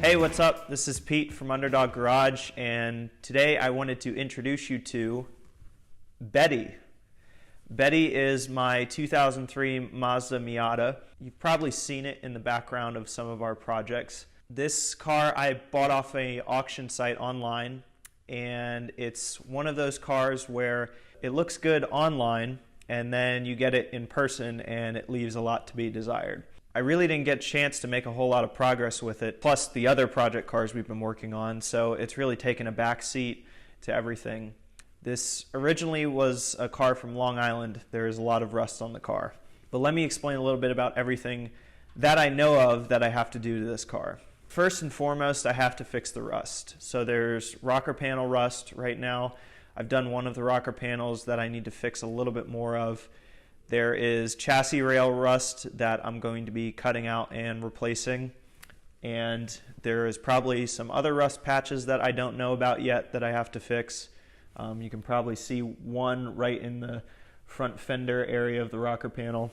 Hey, what's up? This is Pete from Underdog Garage, and today I wanted to introduce you to Betty. Betty is my 2003 Mazda Miata. You've probably seen it in the background of some of our projects. This car I bought off an auction site online, and it's one of those cars where it looks good online, and then you get it in person and it leaves a lot to be desired. I really didn't get a chance to make a whole lot of progress with it, plus the other project cars we've been working on, so it's really taken a back seat to everything. This originally was a car from Long Island. There is a lot of rust on the car. But let me explain a little bit about everything that I know of that I have to do to this car. First and foremost, I have to fix the rust. So there's rocker panel rust right now. I've done one of the rocker panels that I need to fix a little bit more of. There is chassis rail rust that I'm going to be cutting out and replacing. And there is probably some other rust patches that I don't know about yet that I have to fix. You can probably see one right in the front fender area of the rocker panel.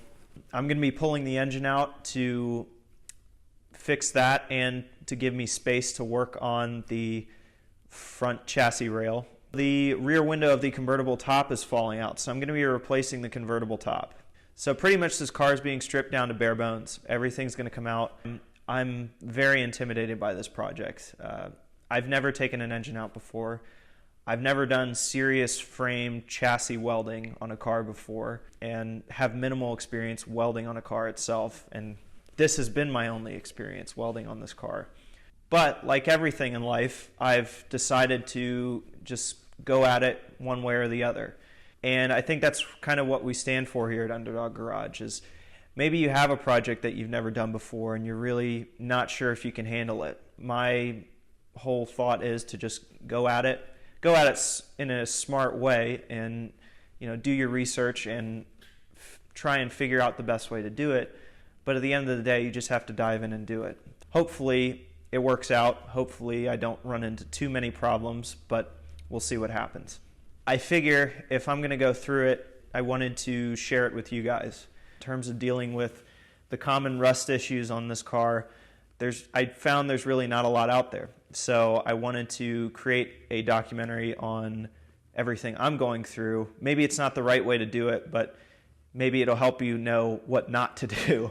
I'm going to be pulling the engine out to fix that and to give me space to work on the front chassis rail. The rear window of the convertible top is falling out, so I'm going to be replacing the convertible top. So pretty much this car is being stripped down to bare bones. Everything's going to come out. I'm very intimidated by this project. I've never taken an engine out before. I've never done serious frame chassis welding on a car before and have minimal experience welding on a car itself, and this has been my only experience welding on this car. But like everything in life, I've decided to just go at it one way or the other. And I think that's kind of what we stand for here at Underdog Garage is maybe you have a project that you've never done before and you're really not sure if you can handle it. My whole thought is to just go at it in a smart way and do your research and try and figure out the best way to do it. But at the end of the day, you just have to dive in and do it. Hopefully it works out. Hopefully I don't run into too many problems, but we'll see what happens. I figure if I'm going to go through it, I wanted to share it with you guys. In terms of dealing with the common rust issues on this car, I found there's really not a lot out there. So I wanted to create a documentary on everything I'm going through. Maybe it's not the right way to do it, but maybe it'll help you know what not to do.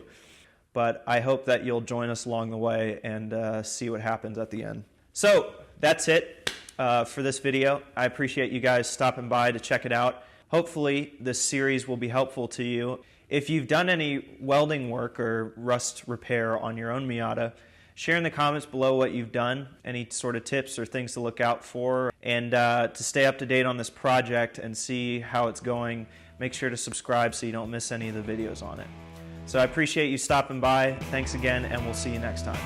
But I hope that you'll join us along the way and see what happens at the end. So that's it for this video. I appreciate you guys stopping by to check it out. Hopefully this series will be helpful to you. If you've done any welding work or rust repair on your own Miata, share in the comments below what you've done, any sort of tips or things to look out for, and to stay up to date on this project and see how it's going, make sure to subscribe so you don't miss any of the videos on it. So I appreciate you stopping by. Thanks again, and we'll see you next time.